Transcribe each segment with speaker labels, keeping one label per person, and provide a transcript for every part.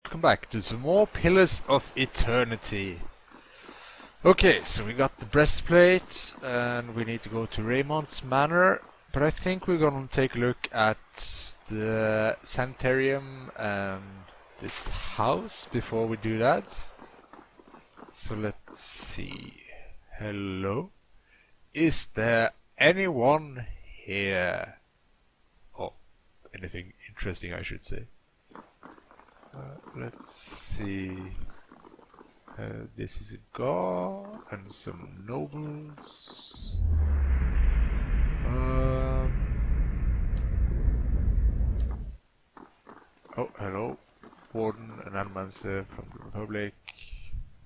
Speaker 1: welcome back to some more Pillars of Eternity. Okay, so we got the breastplate, and we need to go to Raymond's Manor, but I think we're gonna take a look at the Sanitarium and this house before we do that. So let's see. Hello? Is there anyone here? Oh, anything interesting I should say. Let's see. This is a guard and some nobles. Oh, hello. Warden and Animancer from the Republic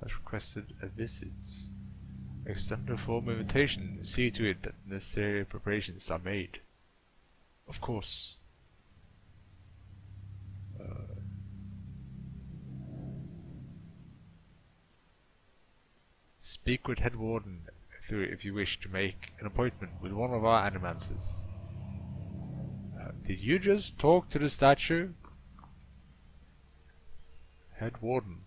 Speaker 1: has requested a visit. Extend a formal invitation. See to it that necessary preparations are made. Of course. Speak with Head Warden if you wish to make an appointment with one of our animancers. Did you just talk to the statue? Head Warden.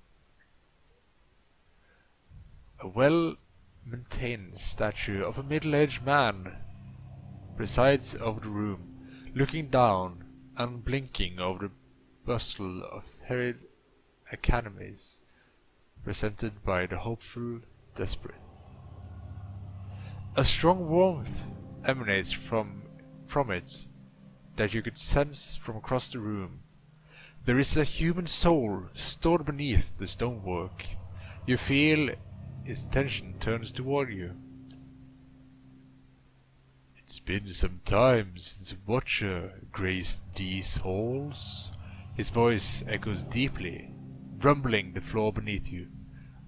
Speaker 1: A well-maintained statue of a middle-aged man presides over the room, looking down and blinking over the bustle of harried academies, presented by the hopeful desperate. A strong warmth emanates from it that you could sense from across the room. There is a human soul stored beneath the stonework. You feel his attention turns toward you. It's been some time since a watcher graced these halls. His voice echoes deeply, rumbling the floor beneath you.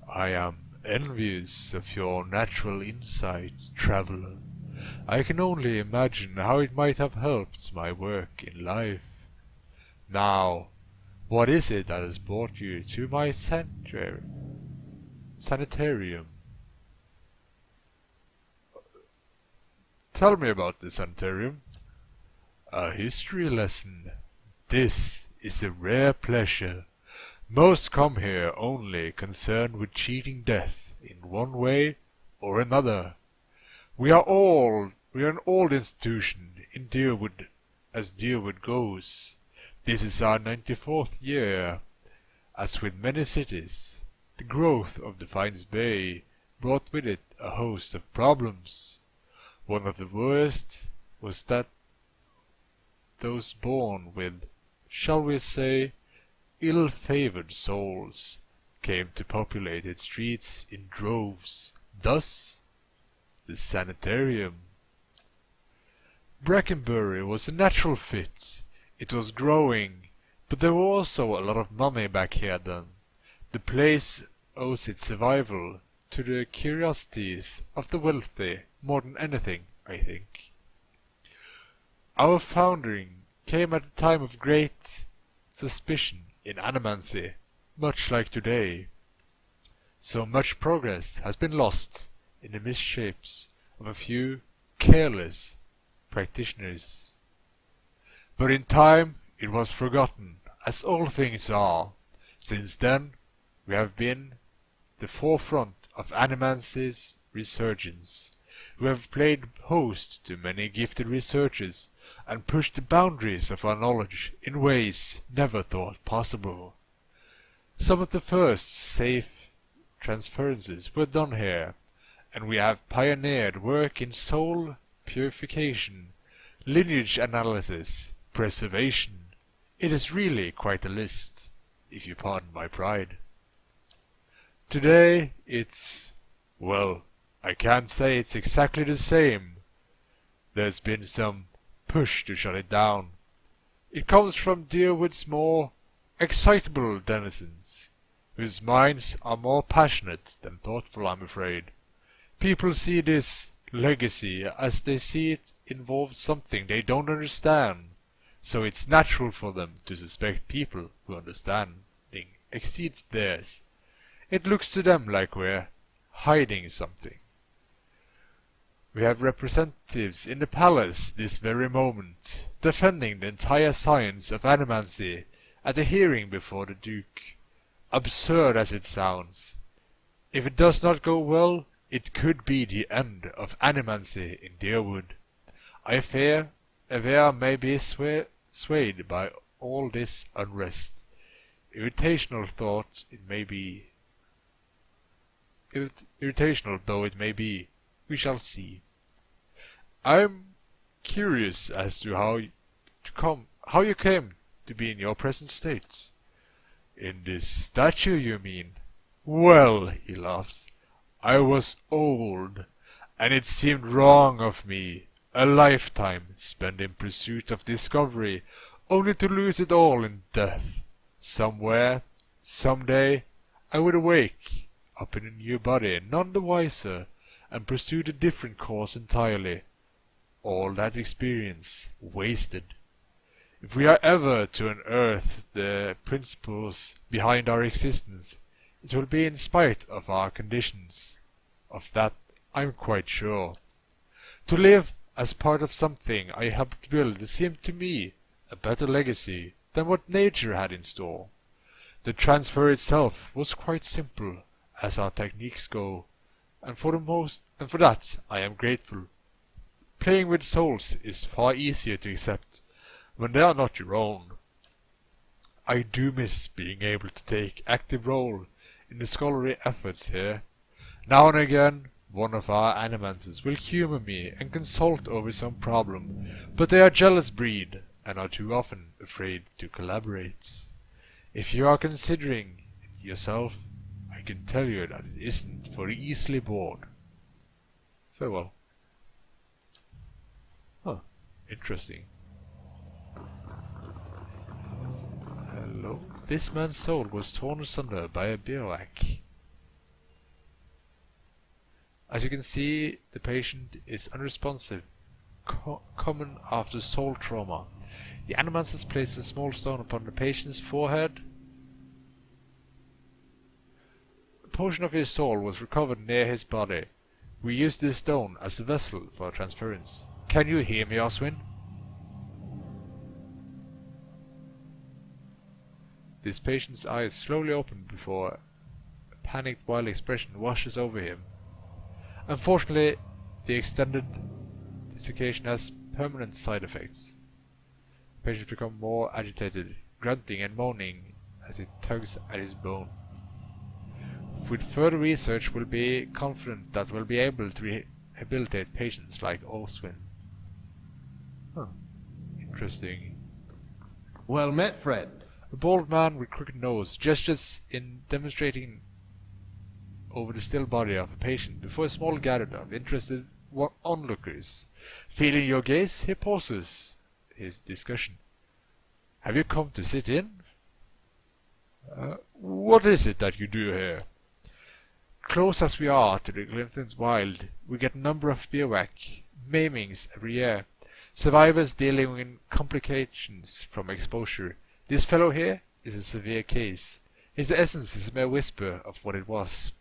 Speaker 1: I am envious of your natural insights, traveler. I can only imagine how it might have helped my work in life. Now, what is it that has brought you to my sanitarium? Tell me about the sanitarium. A history lesson. This is a rare pleasure. Most come here only concerned with cheating death in one way or another. We are an old institution in Deerwood, as Deerwood goes. This is our 94th year. As with many cities, the growth of Defiance Bay brought with it a host of problems. One of the worst was that those born with, shall we say, ill-favored souls came to populate its streets in droves. Thus, the sanitarium. Brackenbury was a natural fit. It was growing, but there was also a lot of money back here then. The place owes its survival to the curiosities of the wealthy more than anything, I think. Our founding came at a time of great suspicion in animancy, much like today. So much progress has been lost in the misshapes of a few careless practitioners. But in time it was forgotten, as all things are. Since then we have been the forefront of animancy's resurgence. We have played host to many gifted researchers and pushed the boundaries of our knowledge in ways never thought possible. Some of the first safe transferences were done here, and we have pioneered work in soul purification, lineage analysis, preservation. It is really quite a list, if you pardon my pride. Today it's, well, I can't say it's exactly the same. There's been some push to shut it down. It comes from Deerwood's more excitable denizens, whose minds are more passionate than thoughtful, I'm afraid. People see this legacy as they see it involves something they don't understand, so it's natural for them to suspect people who understanding exceeds theirs. It looks to them like we're hiding something. We have representatives in the palace this very moment, defending the entire science of animancy at a hearing before the Duke. absurd as it sounds. If it does not go well, it could be the end of animancy in Deerwood. I fear Avea may be swayed by all this unrest. Irritational though it may be, we shall see. I'm curious as to how you came to be in your present state. In this statue, you mean? Well, he laughs, I was old, and it seemed wrong of me, a lifetime spent in pursuit of discovery, only to lose it all in death. Somewhere, someday, I would awake, up in a new body, none the wiser, and pursue a different course entirely. All that experience wasted. If we are ever to unearth the principles behind our existence, it will be in spite of our conditions. Of that I'm quite sure. To live as part of something I helped build seemed to me a better legacy than what nature had in store. The transfer itself was quite simple, as our techniques go, and for that I am grateful. Playing with souls is far easier to accept when they are not your own. I do miss being able to take active role in the scholarly efforts here. Now and again, one of our animances will humor me and consult over some problem, but they are jealous breed and are too often afraid to collaborate. If you are considering it yourself, I can tell you that it isn't for the easily bored. Farewell. Huh, interesting. Hello. This man's soul was torn asunder by a bivouac. As you can see, the patient is unresponsive, common after soul trauma. The animances place a small stone upon the patient's forehead. A portion of his soul was recovered near his body. We used this stone as a vessel for transference. Can you hear me, Oswin? This patient's eyes slowly open before a panicked wild expression washes over him. Unfortunately, the extended desiccation has permanent side effects. The patient becomes more agitated, grunting and moaning as he tugs at his bone. With further research, we'll be confident that we'll be able to rehabilitate patients like Oswin. Huh. Interesting.
Speaker 2: Well met, friend.
Speaker 1: A bald man with crooked nose gestures in demonstrating over the still body of a patient before a small gathering of interested onlookers. Feeling your gaze, he pauses his discussion. Have you come to sit in? What is it that you do here? Close as we are to the Glinton's Wild, we get a number of bivouac maimings every year. Survivors dealing with complications from exposure. This fellow here is a severe case. His essence is a mere whisper of what it was.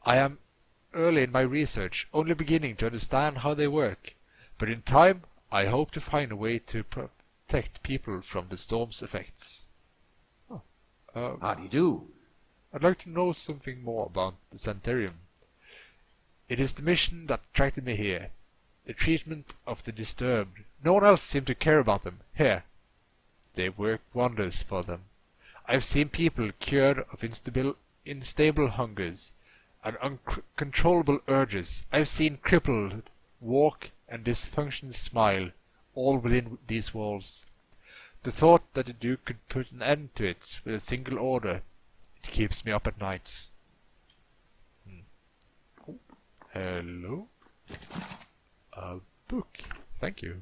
Speaker 1: I am early in my research, only beginning to understand how they work, but in time I hope to find a way to protect people from the storm's effects.
Speaker 2: How do you do?
Speaker 1: I'd like to know something more about the Sanitarium. It is the mission that attracted me here. The treatment of the disturbed. No one else seemed to care about them. Here. They work wonders for them. I've seen people cured of unstable hungers and uncontrollable urges. I've seen crippled walk and dysfunction smile, all within these walls. The thought that the Duke could put an end to it with a single order, it keeps me up at night. Hello? A book. Thank you.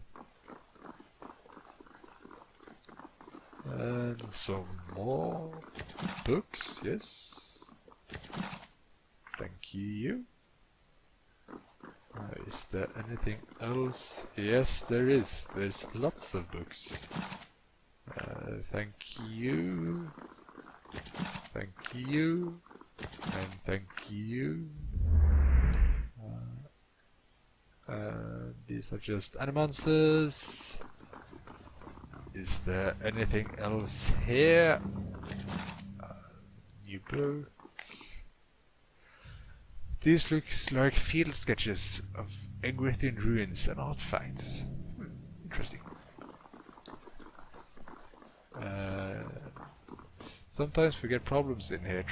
Speaker 1: And some more books, yes. Thank you. Is there anything else? Yes, there is. There's lots of books. Thank you. Thank you. And thank you. These are just animances. Is there anything else here? New book. These looks like field sketches of Egrithian ruins and artifacts. Interesting. Sometimes we get problems in here.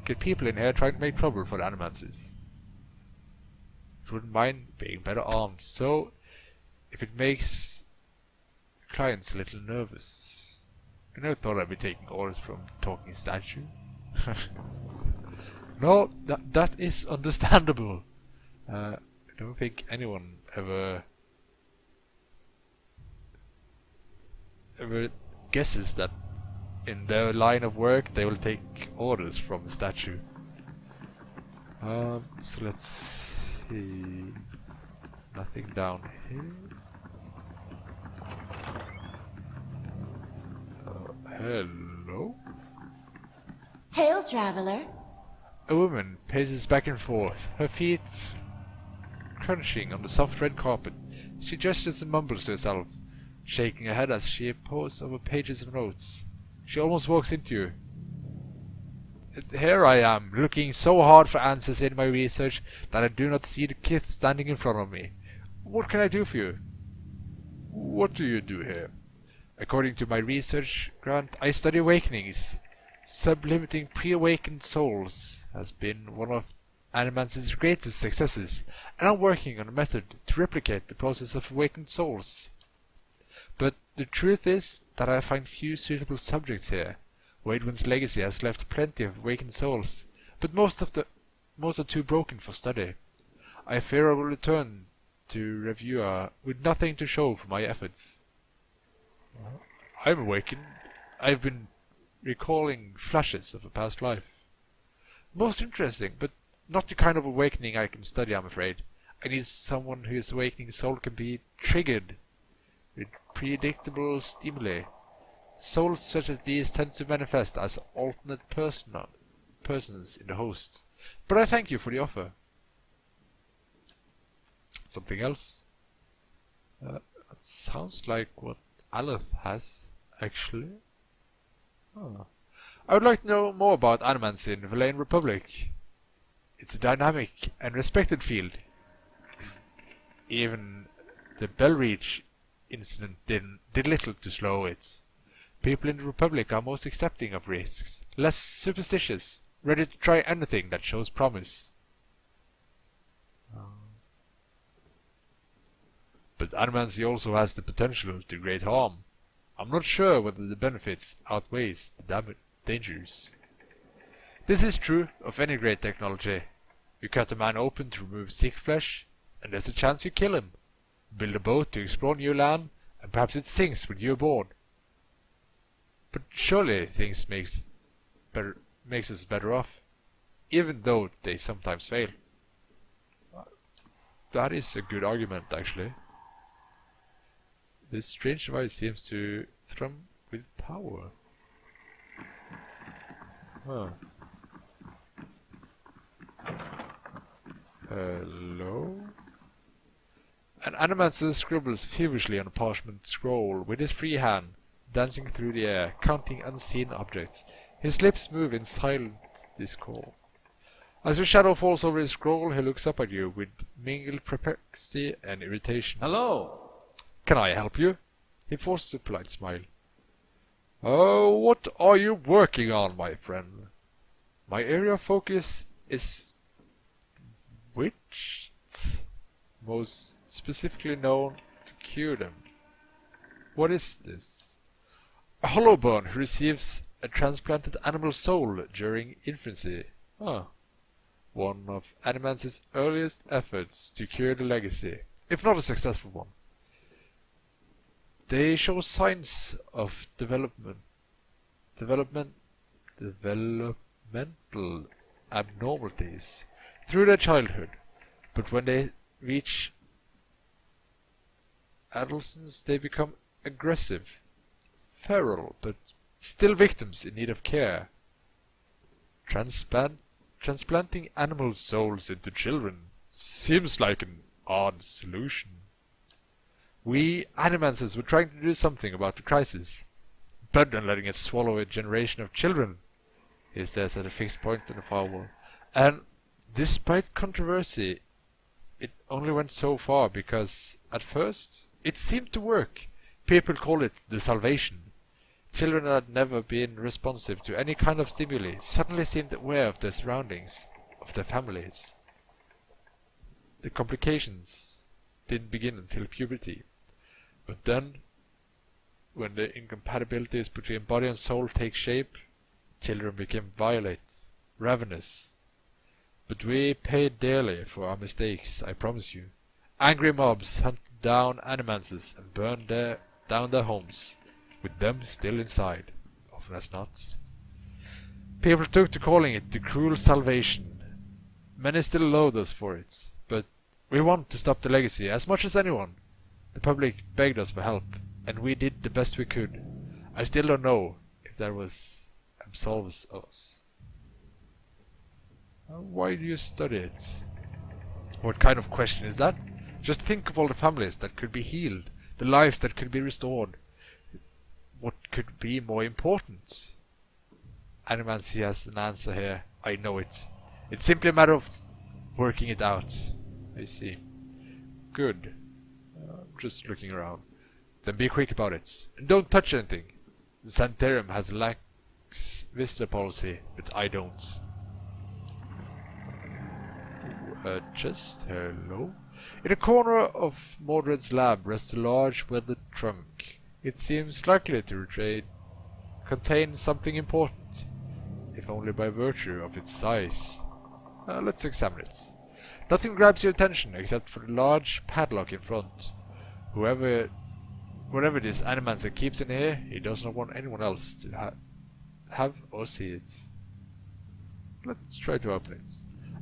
Speaker 1: Get people in here trying to make trouble for the animances. Wouldn't mind being better armed. So, if it makes clients a little nervous, I never thought I'd be taking orders from talking statue. No, that is understandable. I don't think anyone ever guesses that in their line of work they will take orders from a statue. So let's see. Nothing down here. Hello?
Speaker 3: Hail, traveler.
Speaker 1: A woman paces back and forth, her feet crunching on the soft red carpet. She gestures and mumbles to herself, shaking her head as she pores over pages of notes. She almost walks into you. Here I am, looking so hard for answers in my research that I do not see the kith standing in front of me. What can I do for you? What do you do here? According to my research grant, I study awakenings. Sublimiting pre-awakened souls has been one of Animance's greatest successes, and I'm working on a method to replicate the process of awakened souls. But the truth is that I find few suitable subjects here. Waidwin's legacy has left plenty of awakened souls, but most are too broken for study. I fear I will return to Revua with nothing to show for my efforts. I'm awakened. I've been recalling flashes of a past life. Most interesting, but not the kind of awakening I can study, I'm afraid. I need someone whose awakening soul can be triggered with predictable stimuli. Souls such as these tend to manifest as alternate persons in the hosts. But I thank you for the offer. Something else? That sounds like what Aleph has, actually. Oh. I would like to know more about animance in the Valayan Republic. It's a dynamic and respected field. Even the Bellreach incident did little to slow it. People in the Republic are most accepting of risks, less superstitious, ready to try anything that shows promise. But animancy also has the potential to great harm. I'm not sure whether the benefits outweighs the dangers. This is true of any great technology. You cut a man open to remove sick flesh, and there's a chance you kill him. Build a boat to explore new land, and perhaps it sinks with you aboard. But surely things makes us better off, even though they sometimes fail. That is a good argument, actually. This strange device seems to thrum with power. Huh. Hello? An animancer scribbles feverishly on a parchment scroll with his free hand, dancing through the air, counting unseen objects. His lips move in silent discord. As your shadow falls over his scroll, he looks up at you with mingled perplexity and irritation.
Speaker 2: Hello!
Speaker 1: Can I help you? He forces a polite smile. Oh, what are you working on, my friend? My area of focus is witches, most specifically known to cure them. What is this? A hollowbone who receives a transplanted animal soul during infancy. One of Animance's earliest efforts to cure the legacy, if not a successful one. They show signs of developmental abnormalities through their childhood, but when they reach adolescence they become aggressive, feral, but still victims in need of care. Transplanting animal souls into children seems like an odd solution. We Animancers were trying to do something about the crisis, better than letting it swallow a generation of children. he says at a fixed point on the far wall. And despite controversy, it only went so far because at first it seemed to work. People call it the salvation. Children that had never been responsive to any kind of stimuli suddenly seemed aware of their surroundings, of their families. The complications didn't begin until puberty. But then, when the incompatibilities between body and soul take shape, children became violent, ravenous. But we paid dearly for our mistakes, I promise you. Angry mobs hunted down animances and burned down their homes, with them still inside, often as not. People took to calling it the cruel salvation. Many still loathe us for it, but we want to stop the legacy as much as anyone. The public begged us for help, and we did the best we could. I still don't know if that absolves us. Why do you study it? What kind of question is that? Just think of all the families that could be healed, the lives that could be restored. What could be more important? Animancy has an answer here. I know it. It's simply a matter of working it out. I see. Good. Just looking around. Then be quick about it. And don't touch anything. The Sanitarium has a lax visitor policy, but I don't. Chest. Hello. In a corner of Mordred's lab rests a large weathered trunk. It seems likely to contain something important, if only by virtue of its size. Let's examine it. Nothing grabs your attention except for the large padlock in front. Whatever this animancer keeps in here, he does not want anyone else to have or see it. Let's try to open it.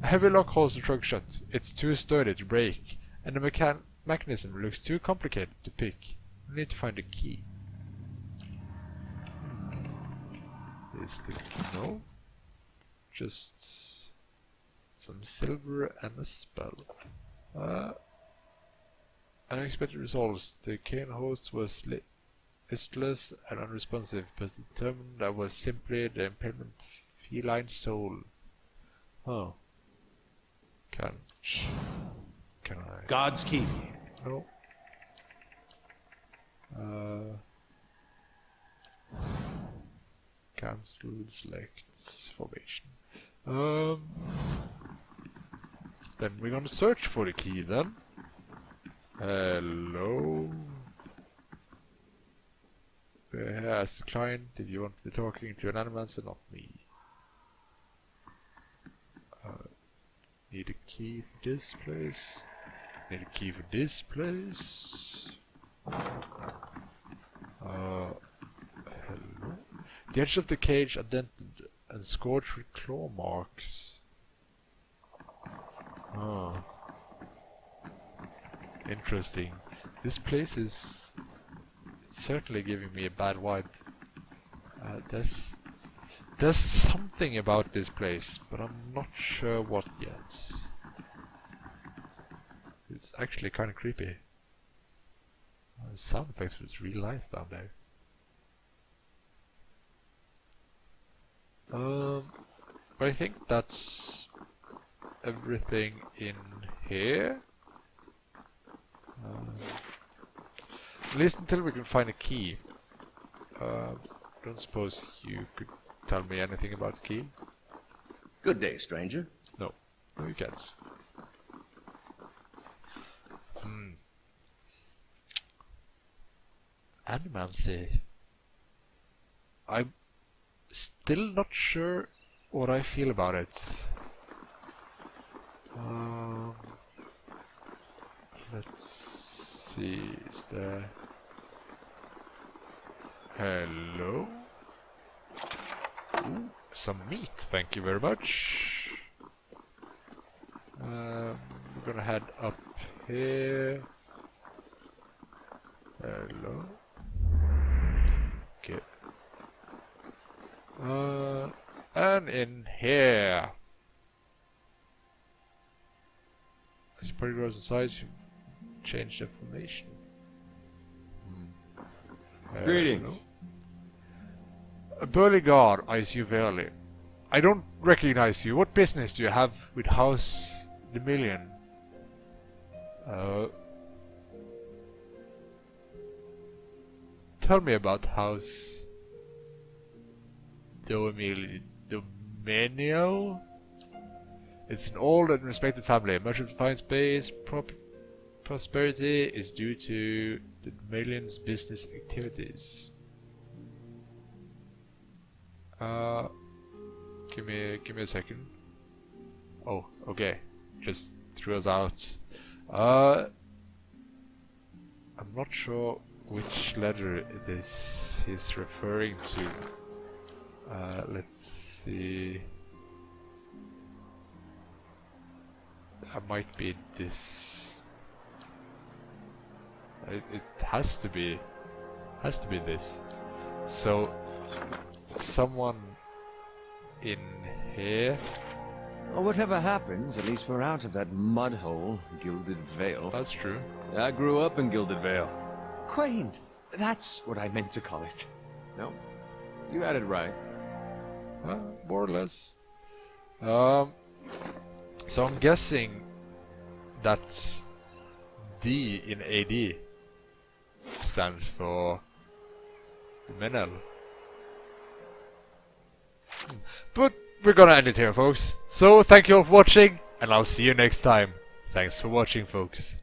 Speaker 1: A heavy lock holds the trunk shut. It's too sturdy to break, and the mechanism looks too complicated to pick. We need to find a key. Is the key? No. Just some silver and a spell. Unexpected results. The cane host was listless and unresponsive, but determined that was simply the impairment feline soul. Oh. Can I?
Speaker 2: God's key.
Speaker 1: No. Cancel, select formation. Then we're gonna search for the key then. Hello. We're here as a client if you want to be talking to an animancer, not me. Need a key for this place. Need a key for this place. Hello. The edge of the cage are dented and scorched with claw marks. Oh. Interesting. This place is certainly giving me a bad vibe. There's something about this place, but I'm not sure what yet. It's actually kind of creepy. The sound effects was really nice down there. But I think that's everything in here. At least until we can find a key. Don't suppose you could tell me anything about the key?
Speaker 2: Good day, stranger.
Speaker 1: No, you can't. Animancy. I'm still not sure what I feel about it. Let's see, is there... Hello? Ooh, some meat, thank you very much. We're gonna head up here. Hello? Okay. And in here. As your party grows in size, you change the formation.
Speaker 2: Greetings.
Speaker 1: A burly guard eyes you warily. I don't recognize you. What business do you have with House the Million? Tell me about House Dominio? It's an old and respected family. Much of the fine space prosperity is due to the Million's business activities. Give me a second. Oh, okay. Just threw us out. I'm not sure which letter it is he's referring to. Let's see. That might be this. It has to be this. So someone in here.
Speaker 2: Well, whatever happens, at least we're out of that mud hole, Gilded Vale.
Speaker 1: That's true.
Speaker 2: I grew up in Gilded Vale. Quaint. That's what I meant to call it. No, you had it right.
Speaker 1: More or less. So I'm guessing that's D in AD stands for Menel. But we're gonna end it here, folks. So thank you all for watching, and I'll see you next time. Thanks for watching, folks.